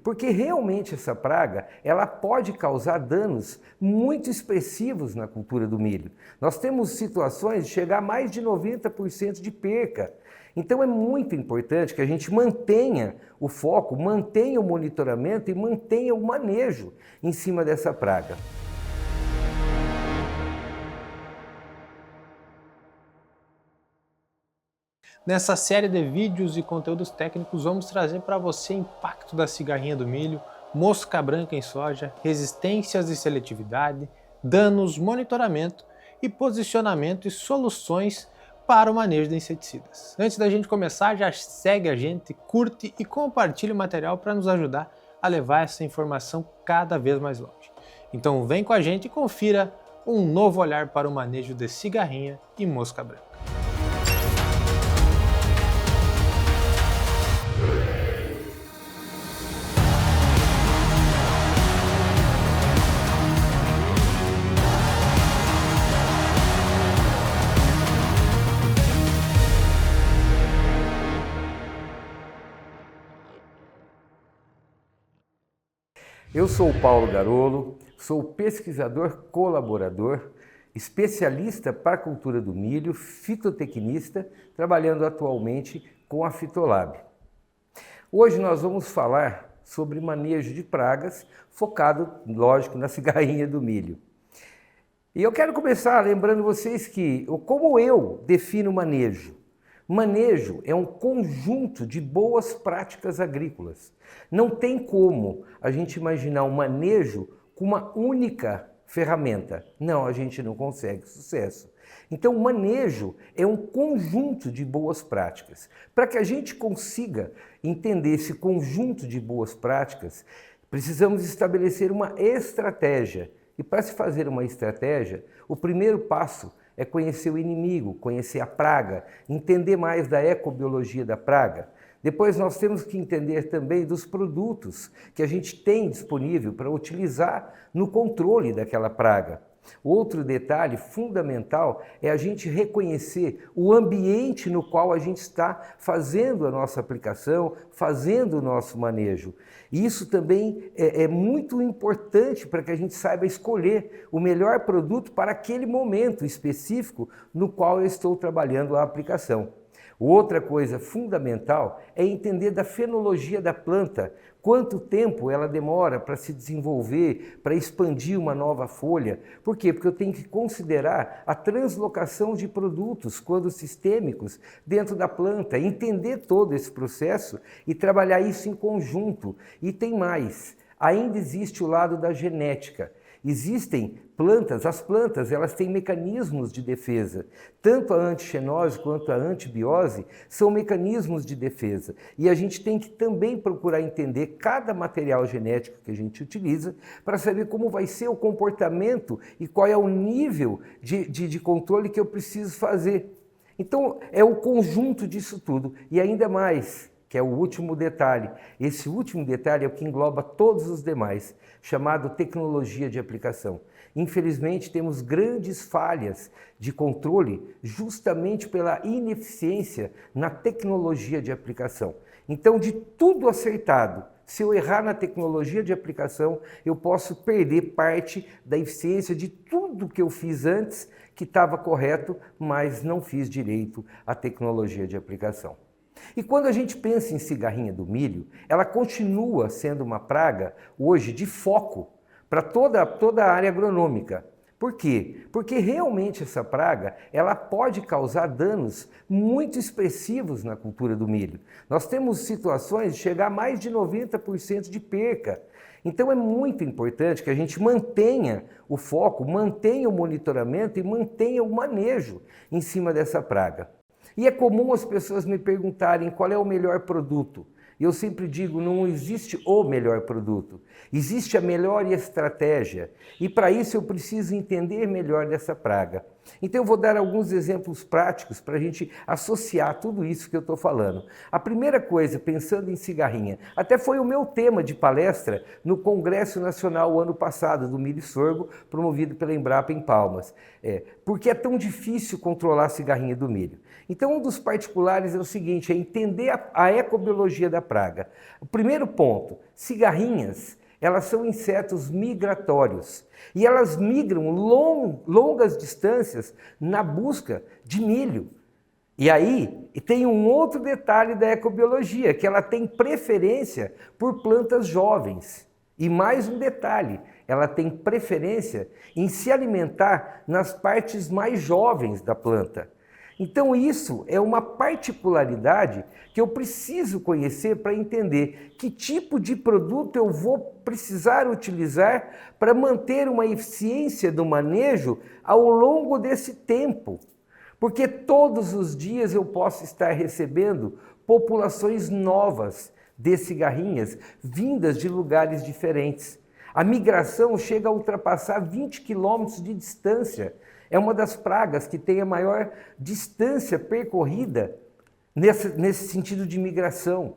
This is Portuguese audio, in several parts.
Porque realmente essa praga, ela pode causar danos muito expressivos na cultura do milho. Nós temos situações de chegar a mais de 90% de perca. Então é muito importante que a gente mantenha o foco, mantenha o monitoramento e mantenha o manejo em cima dessa praga. Nessa série de vídeos e conteúdos técnicos, vamos trazer para você impacto da cigarrinha do milho, mosca branca em soja, resistências e seletividade, danos, monitoramento e posicionamento e soluções para o manejo de inseticidas. Antes da gente começar, já segue a gente, curte e compartilhe o material para nos ajudar a levar essa informação cada vez mais longe. Então vem com a gente e confira um novo olhar para o manejo de cigarrinha e mosca branca. Eu sou o Paulo Garolo, sou pesquisador colaborador, especialista para a cultura do milho, fitotecnista, trabalhando atualmente com a Fitolab. Hoje nós vamos falar sobre manejo de pragas, focado, lógico, na cigarrinha do milho. E eu quero começar lembrando vocês que, como eu defino manejo? Manejo é um conjunto de boas práticas agrícolas. Não tem como a gente imaginar um manejo com uma única ferramenta. Não, a gente não consegue sucesso. Então, o manejo é um conjunto de boas práticas. Para que a gente consiga entender esse conjunto de boas práticas, precisamos estabelecer uma estratégia. E para se fazer uma estratégia, o primeiro passo é conhecer o inimigo, conhecer a praga, entender mais da ecobiologia da praga. Depois nós temos que entender também dos produtos que a gente tem disponível para utilizar no controle daquela praga. Outro detalhe fundamental é a gente reconhecer o ambiente no qual a gente está fazendo a nossa aplicação, fazendo o nosso manejo. E isso também é muito importante para que a gente saiba escolher o melhor produto para aquele momento específico no qual eu estou trabalhando a aplicação. Outra coisa fundamental é entender da fenologia da planta, quanto tempo ela demora para se desenvolver, para expandir uma nova folha. Por quê? Porque eu tenho que considerar a translocação de produtos, quando sistêmicos, dentro da planta, entender todo esse processo e trabalhar isso em conjunto. E tem mais, ainda existe o lado da genética. Existem plantas, as plantas elas têm mecanismos de defesa, tanto a antixenose quanto a antibiose são mecanismos de defesa e a gente tem que também procurar entender cada material genético que a gente utiliza para saber como vai ser o comportamento e qual é o nível de controle que eu preciso fazer. Então é o conjunto disso tudo e ainda mais, que é o último detalhe. Esse último detalhe é o que engloba todos os demais, chamado tecnologia de aplicação. Infelizmente, temos grandes falhas de controle justamente pela ineficiência na tecnologia de aplicação. Então, de tudo acertado, se eu errar na tecnologia de aplicação, eu posso perder parte da eficiência de tudo que eu fiz antes, que estava correto, mas não fiz direito à tecnologia de aplicação. E quando a gente pensa em cigarrinha do milho, ela continua sendo uma praga hoje de foco para toda a área agronômica. Por quê? Porque realmente essa praga ela pode causar danos muito expressivos na cultura do milho. Nós temos situações de chegar a mais de 90% de perca. Então é muito importante que a gente mantenha o foco, mantenha o monitoramento e mantenha o manejo em cima dessa praga. E é comum as pessoas me perguntarem qual é o melhor produto. Eu sempre digo, não existe o melhor produto, existe a melhor estratégia. E para isso eu preciso entender melhor dessa praga. Então eu vou dar alguns exemplos práticos para a gente associar tudo isso que eu estou falando. A primeira coisa, pensando em cigarrinha, até foi o meu tema de palestra no Congresso Nacional o ano passado, do milho e sorgo, promovido pela Embrapa em Palmas. Porque é tão difícil controlar a cigarrinha do milho. Então um dos particulares é o seguinte, é entender a ecobiologia da praga. O primeiro ponto, cigarrinhas, elas são insetos migratórios e elas migram longas distâncias na busca de milho. E aí tem um outro detalhe da ecobiologia, que ela tem preferência por plantas jovens. E mais um detalhe, ela tem preferência em se alimentar nas partes mais jovens da planta. Então isso é uma particularidade que eu preciso conhecer para entender que tipo de produto eu vou precisar utilizar para manter uma eficiência do manejo ao longo desse tempo. Porque todos os dias eu posso estar recebendo populações novas de cigarrinhas vindas de lugares diferentes. A migração chega a ultrapassar 20 quilômetros de distância. É uma das pragas que tem a maior distância percorrida nesse sentido de migração.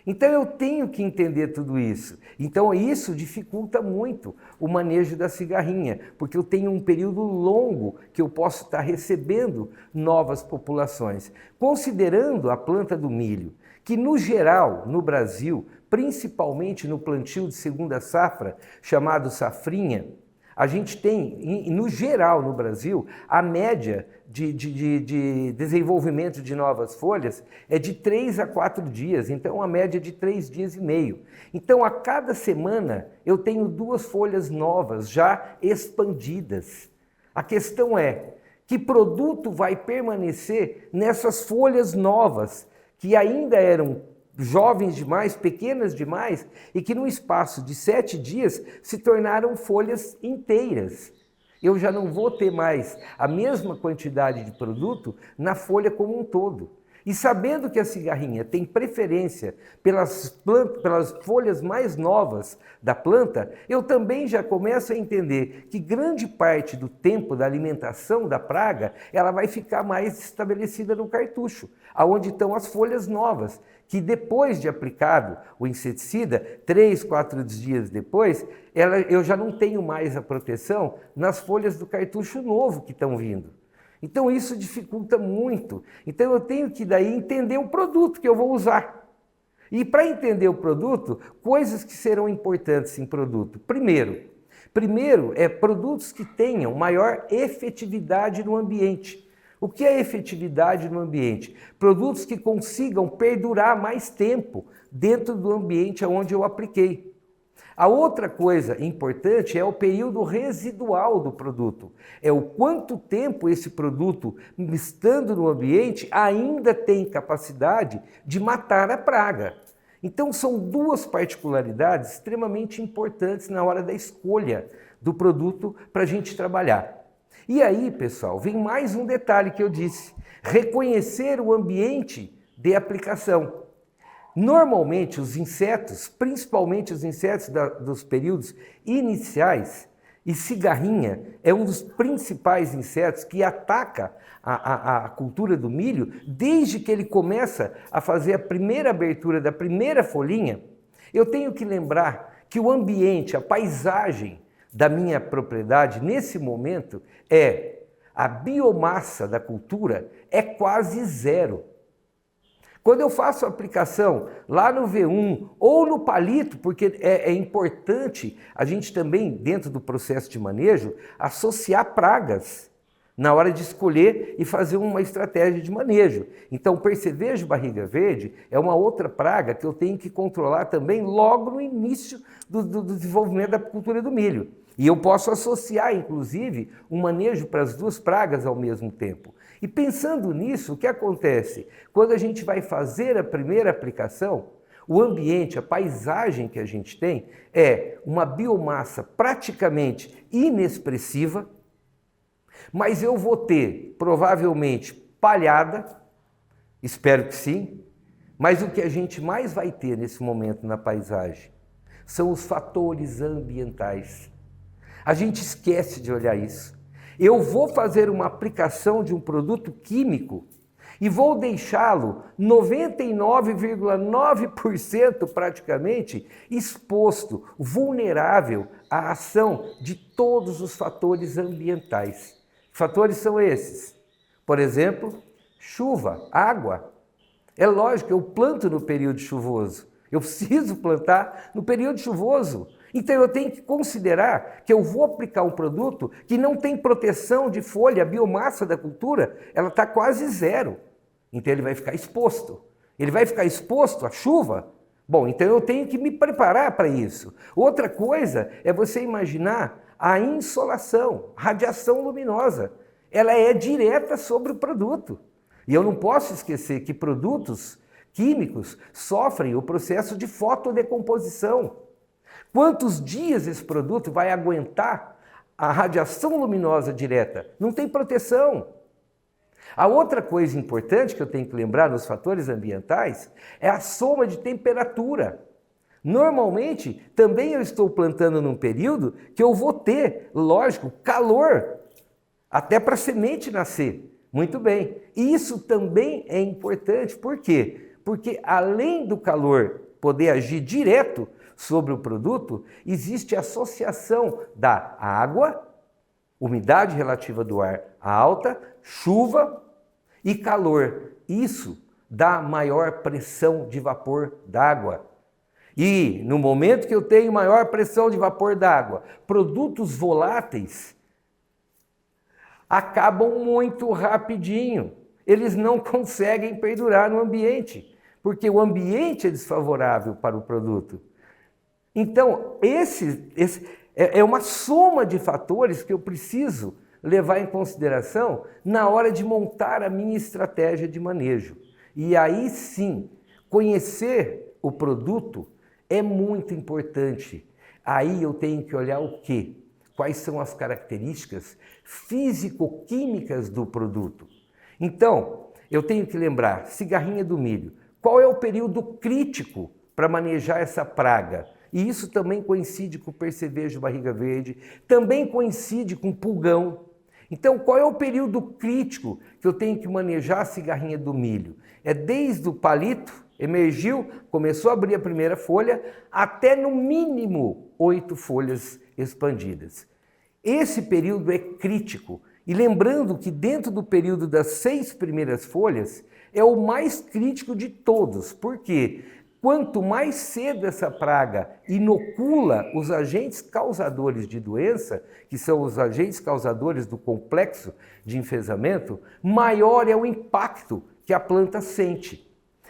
Então eu tenho que entender tudo isso. Então isso dificulta muito o manejo da cigarrinha, porque eu tenho um período longo que eu posso estar recebendo novas populações. Considerando a planta do milho, que no geral, no Brasil, principalmente no plantio de segunda safra, chamado safrinha, a gente tem, no geral no Brasil, a média de desenvolvimento de novas folhas é de 3 a 4 dias, então a média de 3 dias e meio. Então a cada semana eu tenho 2 folhas novas já expandidas. A questão é, que produto vai permanecer nessas folhas novas, que ainda eram jovens demais, pequenas demais, e que no espaço de 7 dias se tornaram folhas inteiras. Eu já não vou ter mais a mesma quantidade de produto na folha como um todo. E sabendo que a cigarrinha tem preferência pelas folhas mais novas da planta, eu também já começo a entender que grande parte do tempo da alimentação da praga, ela vai ficar mais estabelecida no cartucho, aonde estão as folhas novas, que depois de aplicado o inseticida, 3, 4 dias depois, eu já não tenho mais a proteção nas folhas do cartucho novo que estão vindo. Então isso dificulta muito. Então eu tenho que daí entender o produto que eu vou usar. E para entender o produto, coisas que serão importantes em produto. Primeiro produtos que tenham maior efetividade no ambiente. O que é efetividade no ambiente? Produtos que consigam perdurar mais tempo dentro do ambiente onde eu apliquei. A outra coisa importante é o período residual do produto. É o quanto tempo esse produto, estando no ambiente, ainda tem capacidade de matar a praga. Então são 2 particularidades extremamente importantes na hora da escolha do produto para a gente trabalhar. E aí, pessoal, vem mais um detalhe que eu disse: reconhecer o ambiente de aplicação. Normalmente os insetos, principalmente os insetos dos períodos iniciais, e cigarrinha é um dos principais insetos que ataca a cultura do milho desde que ele começa a fazer a primeira abertura da primeira folhinha. Eu tenho que lembrar que o ambiente, a paisagem da minha propriedade nesse momento a biomassa da cultura é quase zero. Quando eu faço a aplicação lá no V1 ou no palito, porque é importante a gente também, dentro do processo de manejo, associar pragas na hora de escolher e fazer uma estratégia de manejo. Então, percevejo barriga verde é uma outra praga que eu tenho que controlar também logo no início do desenvolvimento da cultura do milho. E eu posso associar, inclusive, um manejo para as 2 pragas ao mesmo tempo. E pensando nisso, o que acontece? Quando a gente vai fazer a primeira aplicação, o ambiente, a paisagem que a gente tem é uma biomassa praticamente inexpressiva, mas eu vou ter, provavelmente, palhada, espero que sim, mas o que a gente mais vai ter nesse momento na paisagem são os fatores ambientais. A gente esquece de olhar isso. Eu vou fazer uma aplicação de um produto químico e vou deixá-lo 99,9% praticamente exposto, vulnerável à ação de todos os fatores ambientais. Que fatores são esses? Por exemplo, chuva, água. É lógico, eu planto no período chuvoso. Eu preciso plantar no período chuvoso. Então eu tenho que considerar que eu vou aplicar um produto que não tem proteção de folha, a biomassa da cultura, ela está quase zero. Então ele vai ficar exposto. Ele vai ficar exposto à chuva? Bom, então eu tenho que me preparar para isso. Outra coisa é você imaginar a insolação, radiação luminosa. Ela é direta sobre o produto. E eu não posso esquecer que produtos químicos sofrem o processo de fotodecomposição. Quantos dias esse produto vai aguentar a radiação luminosa direta? Não tem proteção. A outra coisa importante que eu tenho que lembrar nos fatores ambientais é a soma de temperatura. Normalmente, também eu estou plantando num período que eu vou ter, lógico, calor, até para a semente nascer. Muito bem. E isso também é importante. Por quê? Porque além do calor poder agir direto sobre o produto, existe a associação da água, umidade relativa do ar alta, chuva e calor. Isso dá maior pressão de vapor d'água. E no momento que eu tenho maior pressão de vapor d'água, produtos voláteis acabam muito rapidinho. Eles não conseguem perdurar no ambiente, porque o ambiente é desfavorável para o produto. Então, esse é uma soma de fatores que eu preciso levar em consideração na hora de montar a minha estratégia de manejo. E aí sim, conhecer o produto é muito importante. Aí eu tenho que olhar o quê? Quais são as características físico-químicas do produto. Então, eu tenho que lembrar, cigarrinha do milho, qual é o período crítico para manejar essa praga? E isso também coincide com o percevejo barriga verde, também coincide com o pulgão. Então, qual é o período crítico que eu tenho que manejar a cigarrinha do milho? É desde o palito, emergiu, começou a abrir a primeira folha, até no mínimo 8 folhas expandidas. Esse período é crítico. E lembrando que dentro do período das 6 primeiras folhas, é o mais crítico de todos. Por quê? Quanto mais cedo essa praga inocula os agentes causadores de doença, que são os agentes causadores do complexo de enfesamento, maior é o impacto que a planta sente.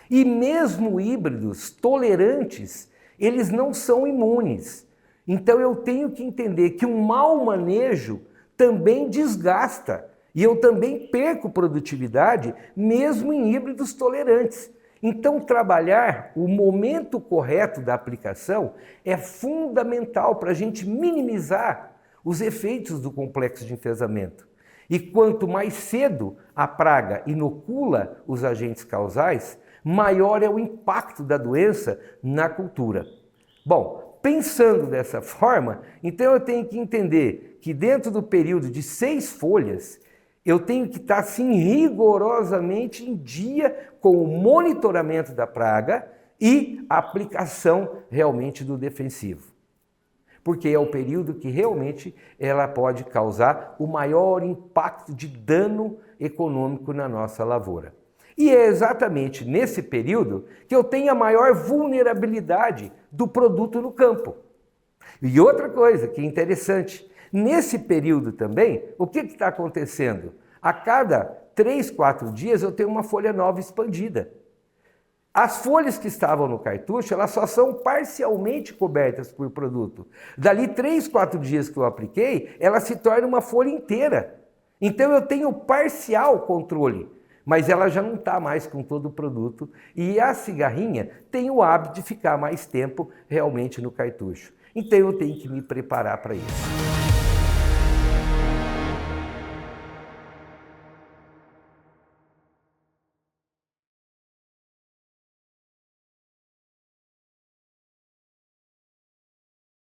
E mesmo híbridos tolerantes, eles não são imunes. Então eu tenho que entender que um mau manejo também desgasta. E eu também perco produtividade, mesmo em híbridos tolerantes. Então, trabalhar o momento correto da aplicação é fundamental para a gente minimizar os efeitos do complexo de enfesamento. E quanto mais cedo a praga inocula os agentes causais, maior é o impacto da doença na cultura. Bom, pensando dessa forma, então eu tenho que entender que dentro do período de 6 folhas, eu tenho que estar, sim, rigorosamente em dia com o monitoramento da praga e a aplicação realmente do defensivo. Porque é o período que realmente ela pode causar o maior impacto de dano econômico na nossa lavoura. E é exatamente nesse período que eu tenho a maior vulnerabilidade do produto no campo. E outra coisa que é interessante, nesse período também, o que está acontecendo? A cada 3, 4 dias eu tenho uma folha nova expandida. As folhas que estavam no cartucho, elas só são parcialmente cobertas por produto. Dali 3, 4 dias que eu apliquei, ela se torna uma folha inteira. Então eu tenho parcial controle, mas ela já não está mais com todo o produto. E a cigarrinha tem o hábito de ficar mais tempo realmente no cartucho. Então eu tenho que me preparar para isso.